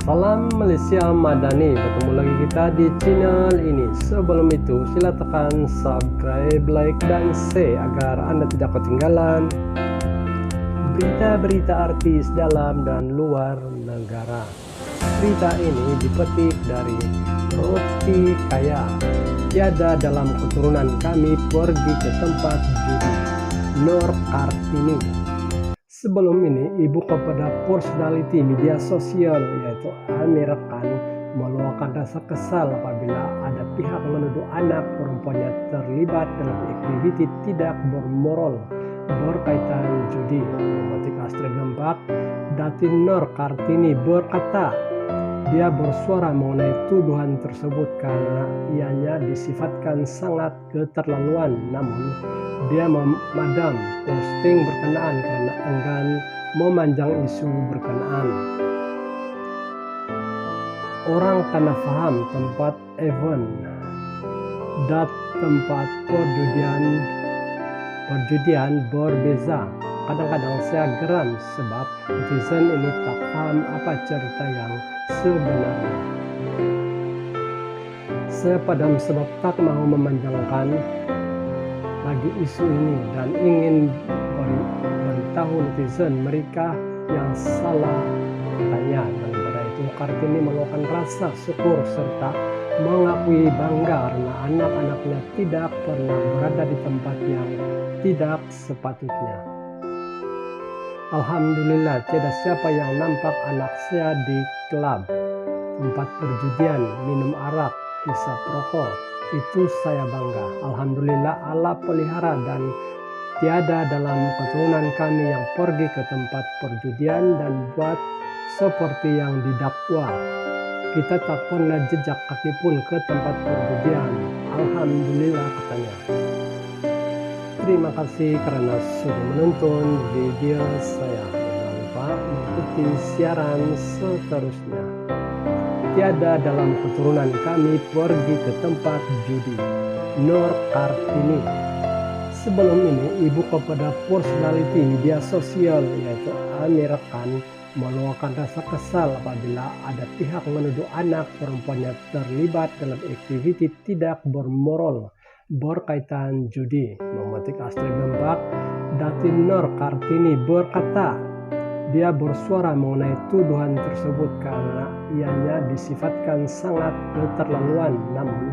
Salam Malaysia Madani, ketemu lagi kita di channel ini. Sebelum itu sila tekan subscribe, like, dan share agar Anda tidak ketinggalan berita-berita artis dalam dan luar negara. Berita ini dipetik dari Roti Kaya. Tiada dalam keturunan kami pergi ke tempat judi. Nur Kartini. Sebelum ini, ibu kepada personality media sosial yaitu Amir Khan meluapkan rasa kesal apabila ada pihak menuduh anak perempuannya terlibat dalam aktiviti tidak bermoral berkaitan judi. Memetik Astrid Dempak, Datin Nur Kartini berkata, dia bersuara mengenai tuduhan tersebut karena ianya disifatkan sangat keterlaluan, namun dia memadam posting berkenaan karena enggan memanjang isu berkenaan. Orang tanah faham tempat event dan tempat perjudian berbeza. Kadang-kadang saya geram sebab netizen ini tak paham apa cerita yang sebenarnya. Saya padam sebab tak mau memanjangkan lagi isu ini dan ingin beritahu netizen mereka yang salah katanya. Dan pada itu Kartini meluapkan rasa syukur serta mengakui bangga karena anak-anaknya tidak pernah berada di tempat yang tidak sepatutnya. Alhamdulillah, tiada siapa yang nampak anak saya di klub, tempat perjudian, minum arak, hisap rokok. Itu saya bangga. Alhamdulillah Allah pelihara dan tiada dalam keturunan kami yang pergi ke tempat perjudian dan buat seperti yang didakwa. Kita tak pernah jejak kaki pun ke tempat perjudian. Alhamdulillah, katanya. Terima kasih karena sudah menonton video saya. Jangan lupa mengikuti siaran seterusnya. Tiada dalam keturunan kami pergi ke tempat judi. Nur Kartini. Sebelum ini, ibu kepada personality media sosial yaitu Amir Khan meluapkan rasa kesal apabila ada pihak menuduh anak perempuannya terlibat dalam aktiviti tidak bermoral berkaitan judi. Memetik Astrid Dempak, Datin Nur Kartini berkata, dia bersuara mengenai tuduhan tersebut karena ianya disifatkan sangat keterlaluan, namun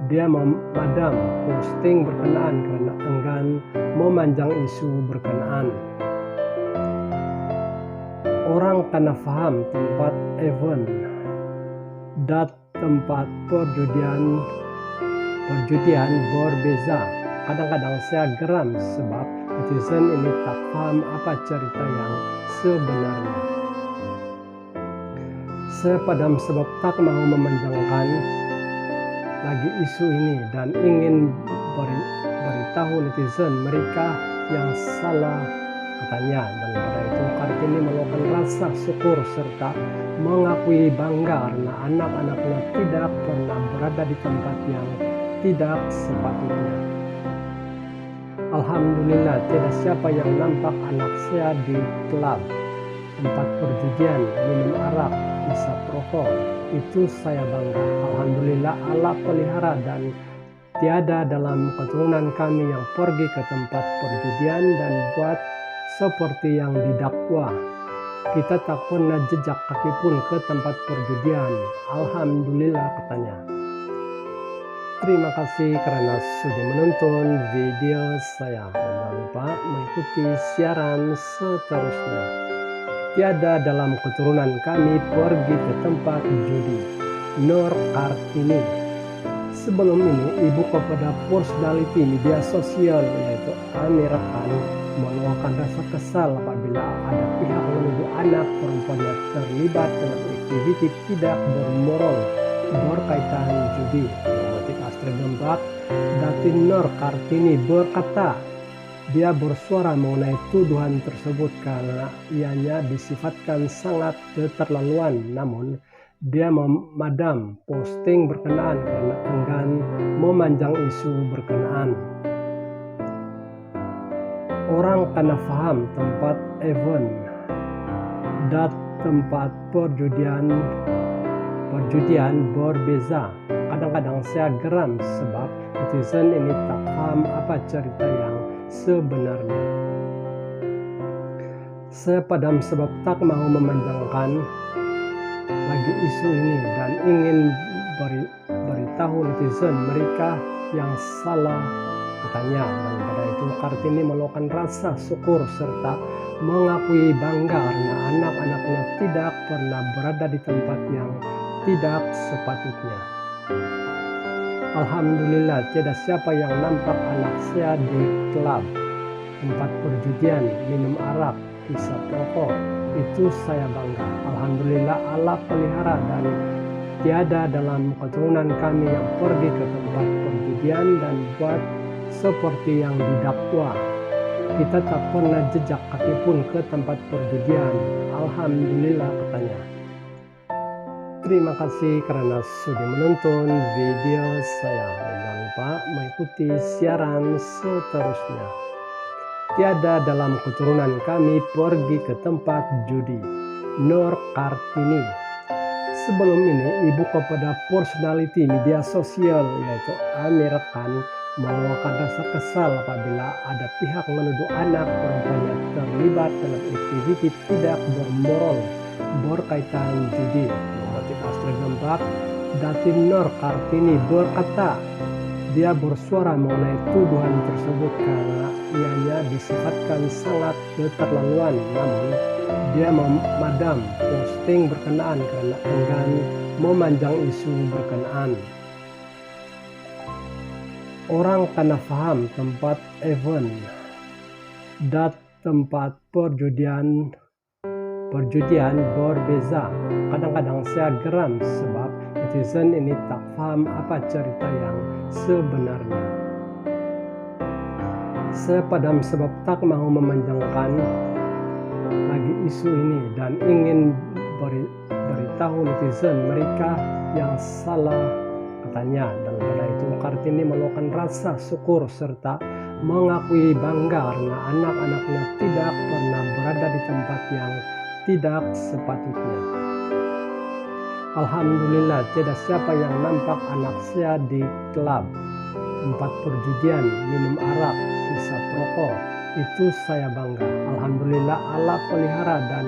dia memadam posting berkenaan karena enggan memanjang isu berkenaan. Orang tanah faham tempat event dan tempat perjudian berbeza. Kadang-kadang saya geram sebab netizen ini tak paham apa cerita yang sebenarnya. Saya padam sebab tak mau memanjangkan lagi isu ini dan ingin beritahu netizen mereka yang salah katanya. Dan pada itu Kartini meluapkan rasa syukur serta mengakui bangga karena anak-anaknya tidak pernah berada di tempat yang tidak sepatutnya. Alhamdulillah, tiada siapa yang nampak anak saya di klub, tempat perjudian, minum arak, hisap rokok. Itu saya bangga. Alhamdulillah Allah pelihara dan tiada dalam keturunan kami yang pergi ke tempat perjudian dan buat seperti yang didakwa. Kita tak pernah jejak kaki pun ke tempat perjudian. Alhamdulillah, katanya. Terima kasih karena sudah menonton video saya. Jangan lupa mengikuti siaran seterusnya. Tiada dalam keturunan kami pergi ke tempat judi. Nur Kartini. Sebelum ini, ibu kepada personality media sosial yaitu Amir Khan meluapkan rasa kesal apabila ada pihak menuduh anak perempuannya terlibat dalam aktiviti tidak bermoral berkaitan judi. Memetik Astrid Dempak, Datin Nur Kartini berkata, dia bersuara mengenai tuduhan tersebut karena ianya disifatkan sangat keterlaluan, namun dia memadam posting berkenaan karena enggan memanjang isu berkenaan. Orang tanah faham tempat event dan tempat perjudian perjudian berbeza. Kadang-kadang saya geram sebab netizen ini tak paham apa cerita yang sebenarnya. Saya padam sebab tak mau memanjangkan lagi isu ini dan ingin beritahu netizen mereka yang salah katanya. Dan pada itu Kartini meluapkan rasa syukur serta mengakui bangga karena anak-anaknya tidak pernah berada di tempat yang tidak sepatutnya. Alhamdulillah, tiada siapa yang nampak anak saya di klub, tempat perjudian, minum arak, hisap rokok. Itu saya bangga. Alhamdulillah Allah pelihara dan tiada dalam keturunan kami yang pergi ke tempat perjudian dan buat seperti yang didakwa. Kita tak pernah jejak kaki pun ke tempat perjudian. Alhamdulillah, katanya. Terima kasih karena sudah menonton video saya. Jangan lupa mengikuti siaran seterusnya. Tiada dalam keturunan kami pergi ke tempat judi. Nur Kartini. Sebelum ini, ibu kepada personality media sosial yaitu Amir Khan meluapkan rasa kesal apabila ada pihak menuduh anak perempuannya terlibat dalam aktivitas tidak bermoral berkaitan judi. Memetik Astra Gempak, Datin Nur Kartini berkata dia bersuara mengenai tuduhan tersebut karena ianya disifatkan sangat keterlaluan, namun dia memadam posting berkenaan karena enggan memanjang isu berkenaan. Orang karena paham tempat event dan tempat perjudian berbeza. Kadang-kadang saya geram sebab netizen ini tak paham apa cerita yang sebenarnya. Saya padam sebab tak mau memanjangkan lagi isu ini dan ingin beritahu netizen mereka yang salah katanya. Dan pada itu Kartini meluapkan rasa syukur serta mengakui bangga karena anak-anaknya tidak pernah berada di tempat yang tidak sepatutnya. Alhamdulillah, tiada siapa yang nampak anak saya di klub, tempat perjudian, minum arak, hisap rokok. Itu saya bangga. Alhamdulillah Allah pelihara dan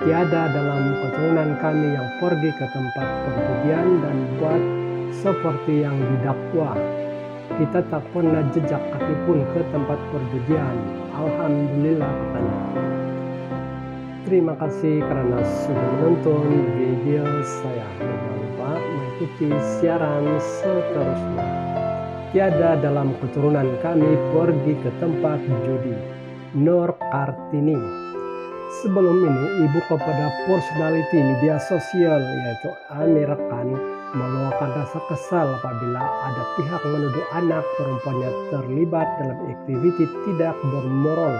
tiada dalam keturunan kami yang pergi ke tempat perjudian dan buat seperti yang didakwa. Kita tak pernah jejak kaki pun ke tempat perjudian. Alhamdulillah, katanya. Terima kasih karena sudah menonton video saya. Jangan lupa mengikuti siaran seterusnya. Tiada dalam keturunan kami pergi ke tempat judi. Nur Kartini. Sebelum ini, ibu kepada personality media sosial yaitu Amir Khan meluapkan rasa kesal apabila ada pihak menuduh anak perempuannya terlibat dalam aktivitas tidak bermoral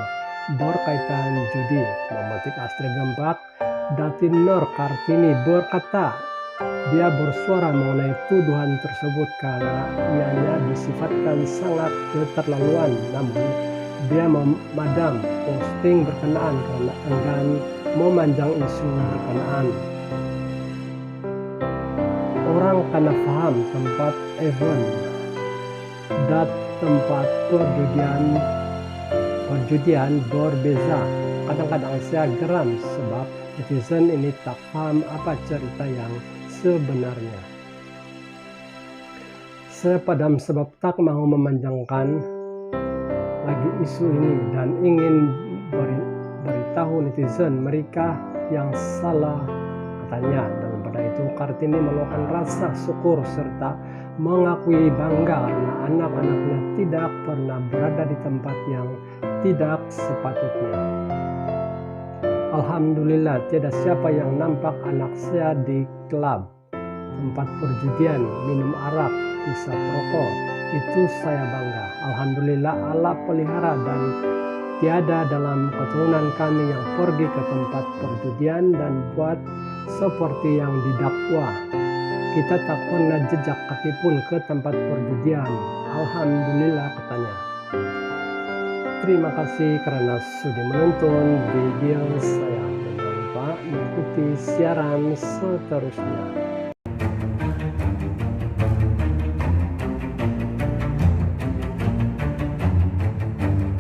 berkaitan judi. Memetik Astra Gempak, Datin Nur Kartini berkata dia bersuara mengenai tuduhan tersebut karena ianya disifatkan sangat keterlaluan, namun dia memadam posting berkenaan karena enggan memanjang isu berkenaan. Orang karena paham tempat event dan tempat perjudian berbeza. Kadang-kadang saya geram sebab netizen ini tak paham apa cerita yang sebenarnya. Saya padam sebab tak mau memanjangkan lagi isu ini dan ingin beritahu netizen mereka yang salah katanya. Dan pada itu Kartini meluapkan rasa syukur serta mengakui bangga karena anak-anaknya tidak pernah berada di tempat yang tidak sepatutnya. Alhamdulillah, tiada siapa yang nampak anak saya di klub, tempat perjudian, minum arak, hisap rokok. Itu saya bangga. Alhamdulillah Allah pelihara dan tiada dalam keturunan kami yang pergi ke tempat perjudian dan buat seperti yang didakwa. Kita tak pernah jejak kaki pun ke tempat perjudian. Alhamdulillah, katanya. Terima kasih karena sudah menonton video saya. Jangan lupa mengikuti siaran seterusnya.